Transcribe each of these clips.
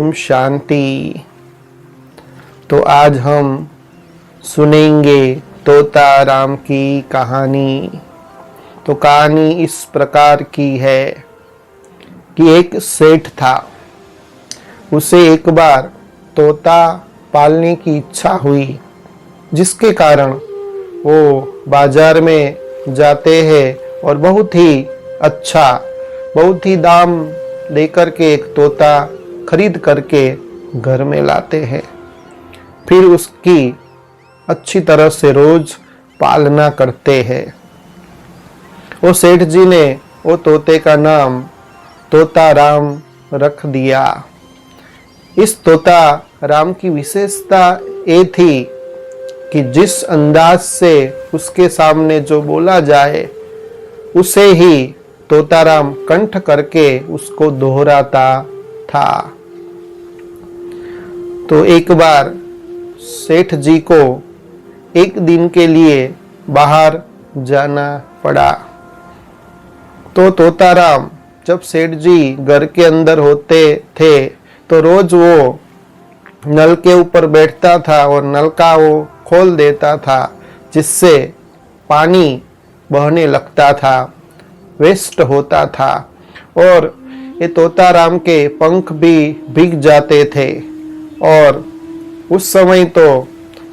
ओम शांति। तो आज हम सुनेंगे तोता राम की कहानी। तो कहानी इस प्रकार की है कि एक सेठ था, उसे एक बार तोता पालने की इच्छा हुई, जिसके कारण वो बाजार में जाते हैं और बहुत ही अच्छा, बहुत ही दाम देकर के एक तोता खरीद करके घर में लाते हैं। फिर उसकी अच्छी तरह से रोज पालना करते हैं। वो सेठ जी ने वो तोते का नाम तोता राम रख दिया। इस तोता राम की विशेषता ये थी कि जिस अंदाज से उसके सामने जो बोला जाए उसे ही तोताराम कंठ करके उसको दोहराता था। तो एक बार सेठ जी को एक दिन के लिए बाहर जाना पड़ा। तो तोताराम जब सेठ जी घर के अंदर होते थे तो रोज वो नल के ऊपर बैठता था और नल का वो खोल देता था, जिससे पानी बहने लगता था, वेस्ट होता था और ये तोताराम के पंख भी भीग जाते थे। और उस समय तो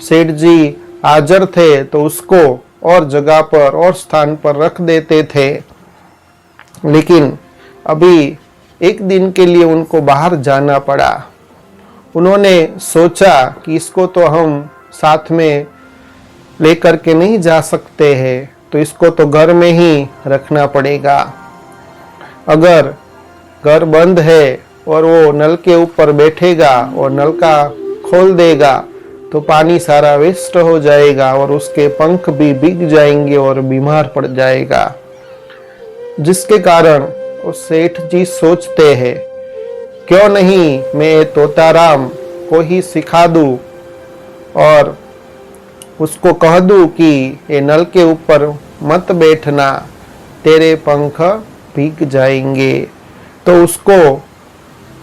सेठ जी हाजिर थे तो उसको और जगह पर और स्थान पर रख देते थे, लेकिन अभी एक दिन के लिए उनको बाहर जाना पड़ा। उन्होंने सोचा कि इसको तो हम साथ में लेकर के नहीं जा सकते हैं, तो इसको तो घर में ही रखना पड़ेगा। अगर घर बंद है और वो नल के ऊपर बैठेगा और नल का खोल देगा तो पानी सारा वेस्ट हो जाएगा और उसके पंख भी भीग जाएंगे और बीमार पड़ जाएगा। जिसके कारण वो सेठ जी सोचते हैं, क्यों नहीं मैं तोताराम को ही सिखा दूं और उसको कह दूं कि ये नल के ऊपर मत बैठना, तेरे पंख भीग जाएंगे। तो उसको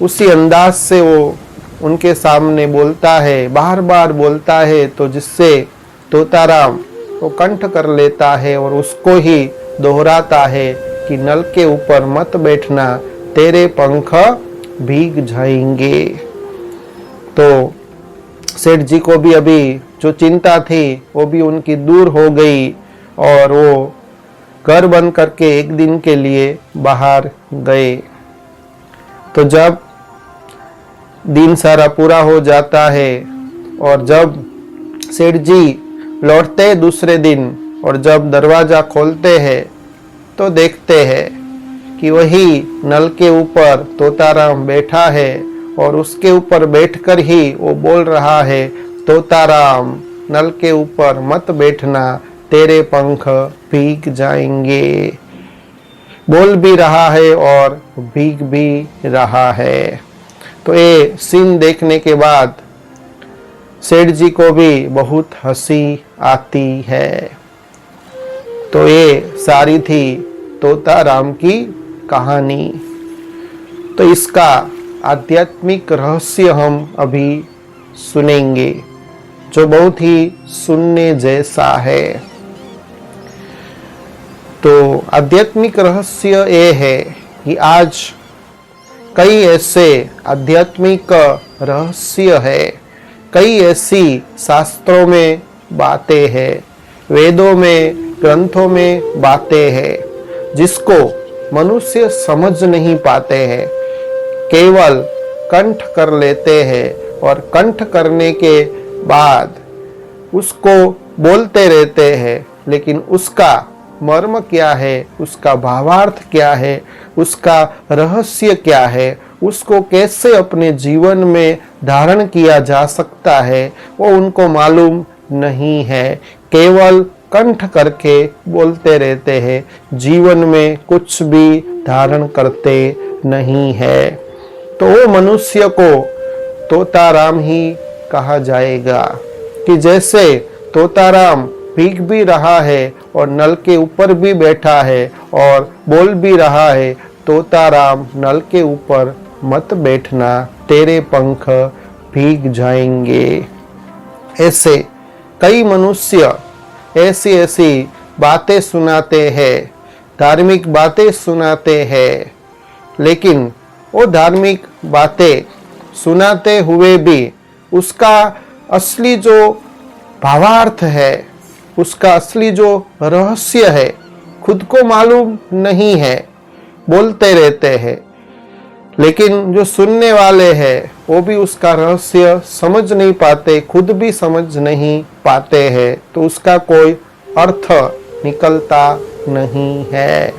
उसी अंदाज से वो उनके सामने बोलता है, बार बार बोलता है, तो जिससे तोताराम वो कंठ कर लेता है और उसको ही दोहराता है कि नल के ऊपर मत बैठना, तेरे पंख भीग जाएंगे। तो सेठ जी को भी अभी जो चिंता थी वो भी उनकी दूर हो गई और वो घर बंद करके एक दिन के लिए बाहर गए। तो जब दिन सारा पूरा हो जाता है और जब सेठ जी लौटते हैं दूसरे दिन और जब दरवाजा खोलते हैं तो देखते हैं कि वही नल के ऊपर तोताराम बैठा है और उसके ऊपर बैठकर ही वो बोल रहा है, तोताराम नल के ऊपर मत बैठना, तेरे पंख भीग जाएंगे। बोल भी रहा है और भीग भी रहा है। तो ये सीन देखने के बाद सेठ जी को भी बहुत हंसी आती है। तो ये सारी थी तोताराम की कहानी। तो इसका आध्यात्मिक रहस्य हम अभी सुनेंगे, जो बहुत ही सुनने जैसा है। तो आध्यात्मिक रहस्य ये है कि आज कई ऐसे आध्यात्मिक रहस्य है, कई ऐसी शास्त्रों में बातें हैं, वेदों में, ग्रंथों में बातें हैं, जिसको मनुष्य समझ नहीं पाते हैं, केवल कंठ कर लेते हैं और कंठ करने के बाद उसको बोलते रहते हैं, लेकिन उसका मर्म क्या है, उसका भावार्थ क्या है, उसका रहस्य क्या है, उसको कैसे अपने जीवन में धारण किया जा सकता है, वो उनको मालूम नहीं है। केवल कंठ करके बोलते रहते हैं, जीवन में कुछ भी धारण करते नहीं है। तो वो मनुष्य को तोताराम ही कहा जाएगा कि जैसे तोताराम भीग भी रहा है और नल के ऊपर भी बैठा है और बोल भी रहा है, तोताराम नल के ऊपर मत बैठना, तेरे पंख भीग जाएंगे। ऐसे कई मनुष्य ऐसी ऐसी बातें सुनाते हैं, धार्मिक बातें सुनाते हैं, लेकिन वो धार्मिक बातें सुनाते हुए भी उसका असली जो भावार्थ है, उसका असली जो रहस्य है, खुद को मालूम नहीं है, बोलते रहते हैं, लेकिन जो सुनने वाले हैं वो भी उसका रहस्य समझ नहीं पाते, खुद भी समझ नहीं पाते हैं, तो उसका कोई अर्थ निकलता नहीं है।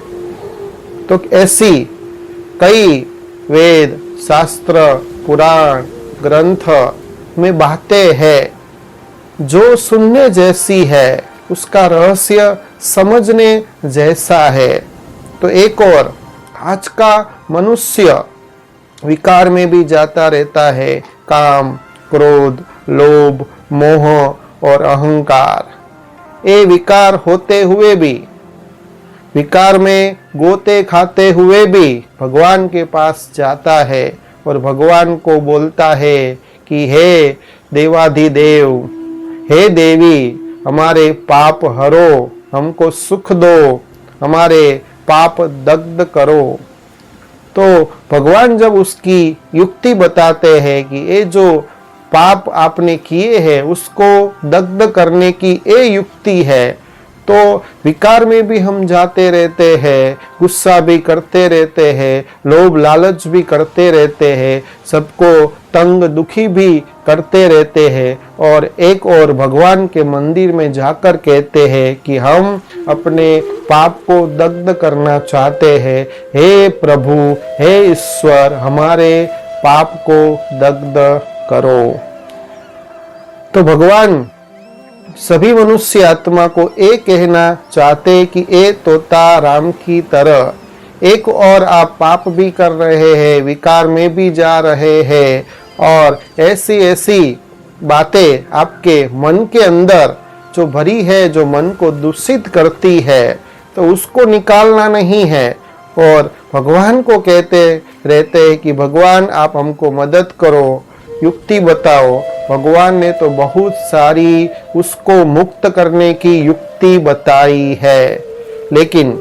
तो ऐसी कई वेद, शास्त्र, पुराण, ग्रंथ में बातें हैं जो सुनने जैसी है, उसका रहस्य समझने जैसा है। तो एक और आज का मनुष्य विकार में भी जाता रहता है, काम, क्रोध, लोभ, मोह और अहंकार। ये विकार होते हुए भी, विकार में गोते खाते हुए भी भगवान के पास जाता है और भगवान को बोलता है कि हे देवाधिदेव, हे देवी, हमारे पाप हरो, हमको सुख दो, हमारे पाप दग्ध करो। तो भगवान जब उसकी युक्ति बताते हैं कि ये जो पाप आपने किए हैं उसको दग्ध करने की ये युक्ति है, तो विकार में भी हम जाते रहते हैं, गुस्सा भी करते रहते हैं, लोभ लालच भी करते रहते हैं, सबको तंग दुखी भी करते रहते हैं, और एक और भगवान के मंदिर में जाकर कहते हैं कि हम अपने पाप को दग्ध करना चाहते हैं, हे प्रभु, हे ईश्वर, हमारे पाप को दग्ध करो। तो भगवान सभी मनुष्य आत्मा को ये कहना चाहते कि ए तोता राम की तरह एक और आप पाप भी कर रहे हैं, विकार में भी जा रहे हैं, और ऐसी ऐसी बातें आपके मन के अंदर जो भरी है, जो मन को दूषित करती है, तो उसको निकालना नहीं है। और भगवान को कहते रहते हैं कि भगवान आप हमको मदद करो, युक्ति बताओ। भगवान ने तो बहुत सारी उसको मुक्त करने की युक्ति बताई है, लेकिन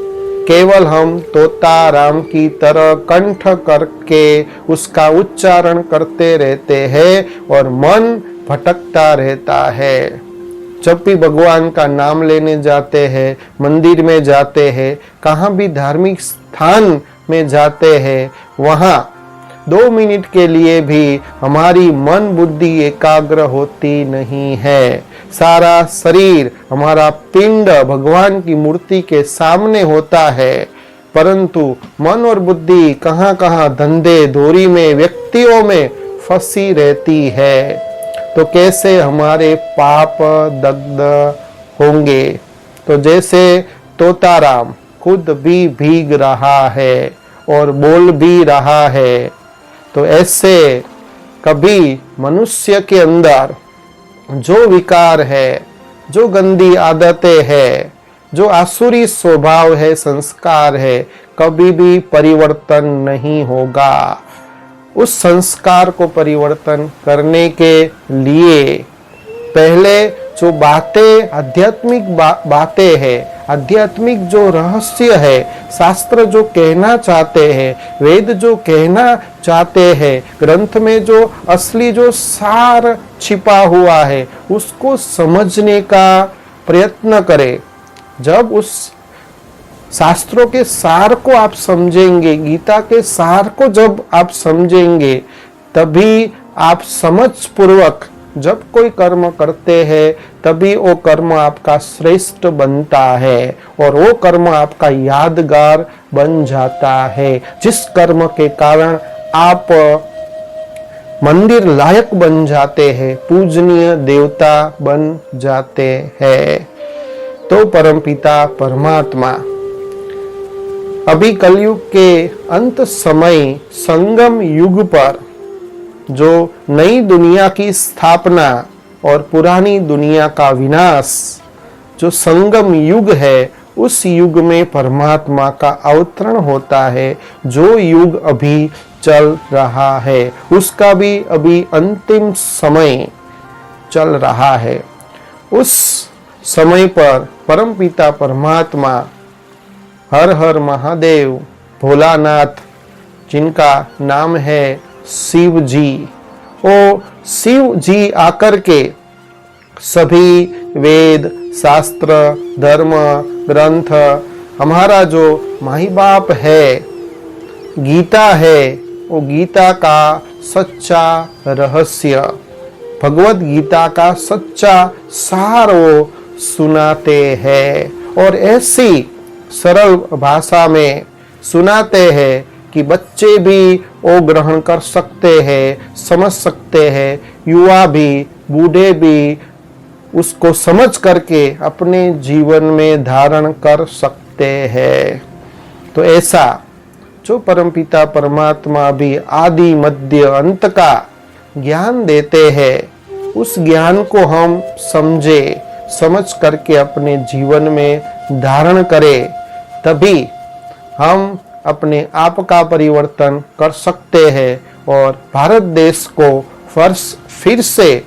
केवल हम तोता राम की तरह कंठ करके उसका उच्चारण करते रहते हैं और मन भटकता रहता है। जब भी भगवान का नाम लेने जाते हैं, मंदिर में जाते हैं, कहाँ भी धार्मिक स्थान में जाते हैं, वहाँ 2 मिनट के लिए भी हमारी मन बुद्धि एकाग्र होती नहीं है। सारा शरीर, हमारा पिंड भगवान की मूर्ति के सामने होता है, परंतु मन और बुद्धि कहाँ कहाँ धंधे धोरी में, व्यक्तियों में फंसी रहती है। तो कैसे हमारे पाप दग्ध होंगे? तो जैसे तोताराम खुद भी भीग रहा है और बोल भी रहा है, तो ऐसे कभी मनुष्य के अंदर जो विकार है, जो गंदी आदतें है, जो आसुरी स्वभाव है, संस्कार है, कभी भी परिवर्तन नहीं होगा। उस संस्कार को परिवर्तन करने के लिए पहले जो बातें, आध्यात्मिक बातें हैं, आध्यात्मिक जो रहस्य है, शास्त्र जो कहना चाहते हैं, वेद जो कहना चाहते हैं, ग्रंथ में जो असली जो सार छिपा हुआ है, उसको समझने का प्रयत्न करें। जब उस शास्त्रों के सार को आप समझेंगे, गीता के सार को जब आप समझेंगे, तभी आप समझ पूर्वक जब कोई कर्म करते हैं, तभी वो कर्म आपका श्रेष्ठ बनता है और वो कर्म आपका यादगार बन जाता है, जिस कर्म के कारण आप मंदिर लायक बन जाते हैं, पूजनीय देवता बन जाते हैं। तो परमपिता परमात्मा अभी कलयुग के अंत समय संगम युग पर जो नई दुनिया की स्थापना और पुरानी दुनिया का विनाश, जो संगम युग है, उस युग में परमात्मा का अवतरण होता है। जो युग अभी चल रहा है उसका भी अभी अंतिम समय चल रहा है। उस समय पर परमपिता परमात्मा हर हर महादेव भोलानाथ, जिनका नाम है शिव जी, वो शिव जी आकर के सभी वेद शास्त्र धर्म ग्रंथ, हमारा जो माई बाप है गीता है, वो गीता का सच्चा रहस्य, भगवत गीता का सच्चा सार वो सुनाते हैं और ऐसी सरल भाषा में सुनाते हैं कि बच्चे भी वो ग्रहण कर सकते हैं, समझ सकते हैं, युवा भी बूढ़े भी उसको समझ करके अपने जीवन में धारण कर सकते हैं। तो ऐसा जो परमपिता परमात्मा भी आदि मध्य अंत का ज्ञान देते हैं, उस ज्ञान को हम समझ करके अपने जीवन में धारण करें, तभी हम अपने आप का परिवर्तन कर सकते हैं और भारत देश को फिर से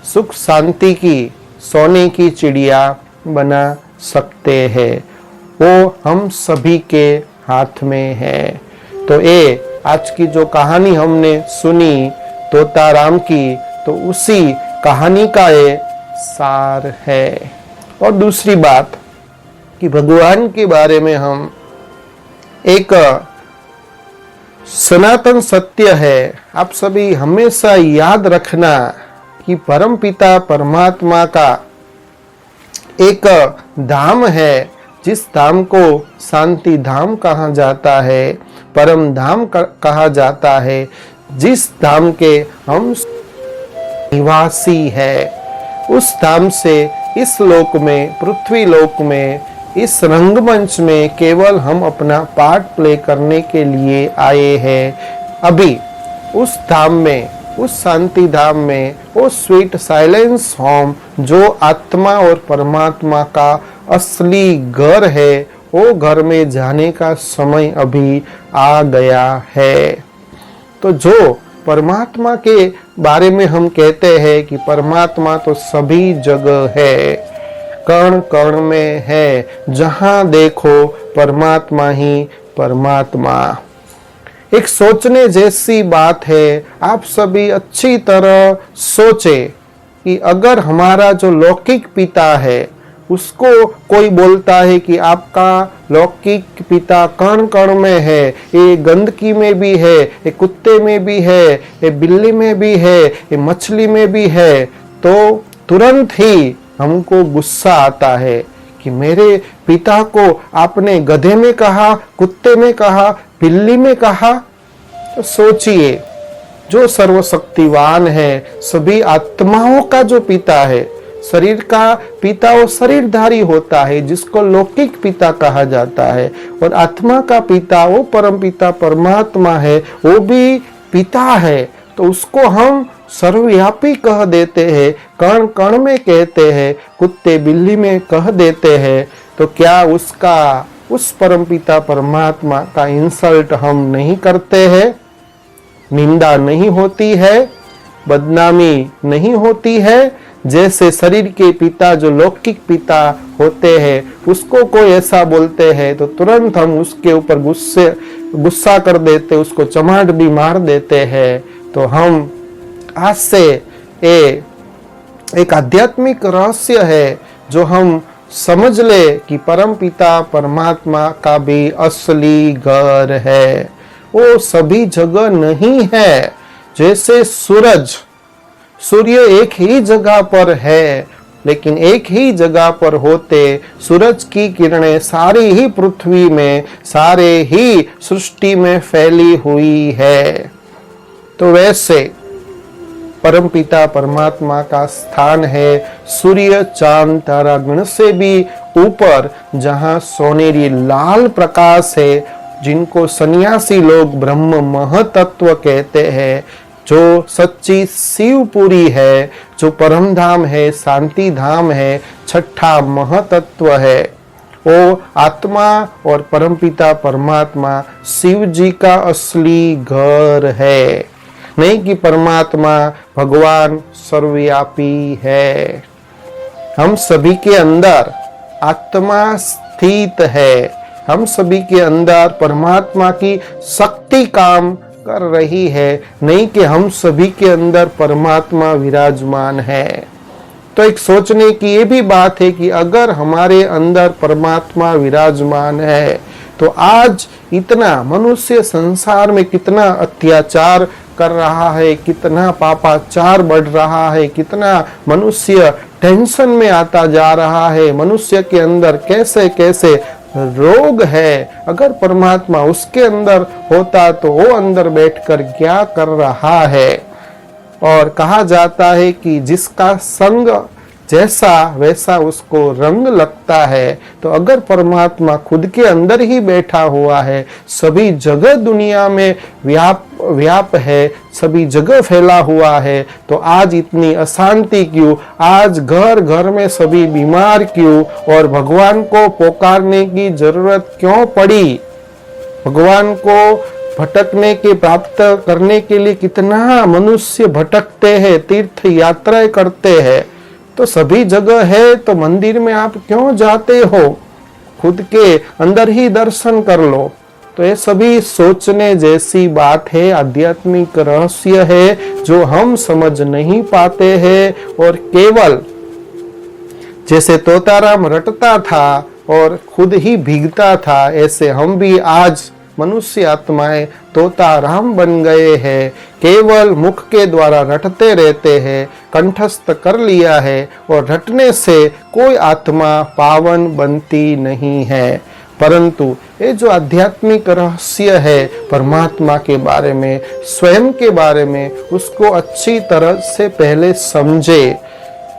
सुख शांति की सोने की चिड़िया बना सकते हैं। वो हम सभी के हाथ में है। तो ये आज की जो कहानी हमने सुनी तोता राम की, तो उसी कहानी का ये सार है। और दूसरी बात कि भगवान के बारे में हम एक सनातन सत्य है, आप सभी हमेशा याद रखना कि परमपिता परमात्मा का एक धाम है, जिस धाम को शांति धाम कहा जाता है, परम धाम कहा जाता है, जिस धाम के हम निवासी है। उस धाम से इस लोक में, पृथ्वी लोक में, इस रंगमंच में केवल हम अपना पार्ट प्ले करने के लिए आए हैं। अभी उस धाम में, उस शांति धाम में, वो स्वीट साइलेंस होम जो आत्मा और परमात्मा का असली घर है, वो घर में जाने का समय अभी आ गया है। तो जो परमात्मा के बारे में हम कहते हैं कि परमात्मा तो सभी जगह है, कण कण में है, जहां देखो परमात्मा ही परमात्मा। एक सोचने जैसी बात है, आप सभी अच्छी तरह सोचे कि अगर हमारा जो लौकिक पिता है उसको कोई बोलता है कि आपका लौकिक पिता कण कण में है, ये गंदगी में भी है, ये कुत्ते में भी है, ये बिल्ली में भी है, ये मछली में भी है, तो तुरंत ही हमको गुस्सा आता है कि मेरे पिता को आपने गधे में कहा, कुत्ते में कहा, बिल्ली में कहा। तो सोचिए, जो सर्वशक्तिवान है, सभी आत्माओं का जो पिता है, शरीर का पिता वो शरीरधारी होता है, जिसको लौकिक पिता कहा जाता है, और आत्मा का पिता वो परम पिता परमात्मा है, वो भी पिता है। तो उसको हम सर्वव्यापी कह देते हैं, कण कण में कहते हैं, कुत्ते बिल्ली में कह देते हैं। तो क्या उस परमपिता परमात्मा का इंसल्ट हम नहीं करते हैं? निंदा नहीं होती है, बदनामी नहीं होती है? जैसे शरीर के पिता जो लौकिक पिता होते हैं, उसको कोई ऐसा बोलते हैं तो तुरंत हम उसके ऊपर गुस्सा कर देते, उसको चमाट भी मार देते हैं। तो हम आज से एक आध्यात्मिक रहस्य है जो हम समझ ले कि परम पिता परमात्मा का भी असली घर है, वो सभी जगह नहीं है। जैसे सूर्य एक ही जगह पर है, लेकिन एक ही जगह पर होते सूरज की किरणें सारी ही पृथ्वी में, सारे ही सृष्टि में फैली हुई है। तो वैसे परमपिता परमात्मा का स्थान है सूर्य चांद तारा गण से भी ऊपर, जहां सोनेरी लाल प्रकाश है, जिनको सन्यासी लोग ब्रह्म महतत्व कहते हैं, जो सच्ची शिवपुरी है, जो परम धाम है, शांति धाम है, छठा महतत्व है। वो आत्मा और परमपिता परमात्मा शिव जी का असली घर है, नहीं कि परमात्मा भगवान सर्वव्यापी है। हम सभी के अंदर आत्मा स्थित है, हम सभी के अंदर परमात्मा की शक्ति काम कर रही है, नहीं कि हम सभी के अंदर परमात्मा विराजमान है। तो एक सोचने की ये भी बात है कि अगर हमारे अंदर परमात्मा विराजमान है तो आज इतना मनुष्य संसार में कितना अत्याचार कर रहा है, कितना पापाचार बढ़ रहा है, कितना मनुष्य टेंशन में आता जा रहा है, मनुष्य के अंदर कैसे कैसे रोग है। अगर परमात्मा उसके अंदर होता तो वो अंदर बैठकर क्या कर रहा है। और कहा जाता है कि जिसका संग जैसा वैसा उसको रंग लगता है। तो अगर परमात्मा खुद के अंदर ही बैठा हुआ है, सभी जगह दुनिया में व्याप है, सभी जगह फैला हुआ है, तो आज इतनी अशांति क्यों, आज घर घर में सभी बीमार क्यों, और भगवान को पुकारने की जरूरत क्यों पड़ी। भगवान को भटकने के प्राप्त करने के लिए कितना मनुष्य भटकते हैं, तीर्थ यात्राएं करते हैं। तो सभी जगह है तो मंदिर में आप क्यों जाते हो, खुद के अंदर ही दर्शन कर लो। तो ये सभी सोचने जैसी बात है, आध्यात्मिक रहस्य है जो हम समझ नहीं पाते हैं। और केवल जैसे तोताराम रटता था और खुद ही भीगता था, ऐसे हम भी आज मनुष्य आत्माएं तोता राम बन गए हैं, केवल मुख के द्वारा रटते रहते हैं, कंठस्थ कर लिया है, और रटने से कोई आत्मा पावन बनती नहीं है। परंतु ये जो आध्यात्मिक रहस्य है परमात्मा के बारे में, स्वयं के बारे में, उसको अच्छी तरह से पहले समझे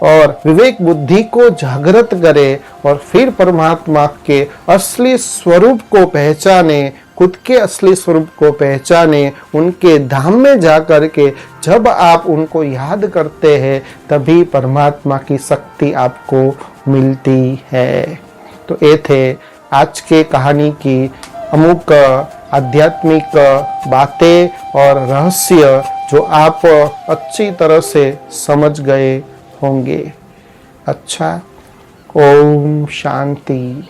और विवेक बुद्धि को जागृत करे, और फिर परमात्मा के असली स्वरूप को पहचाने, खुद के असली स्वरूप को पहचाने, उनके धाम में जाकर के जब आप उनको याद करते हैं तभी परमात्मा की शक्ति आपको मिलती है। तो ये थे आज के कहानी की अमुक आध्यात्मिक बातें और रहस्य जो आप अच्छी तरह से समझ गए होंगे। अच्छा, ओम शांति।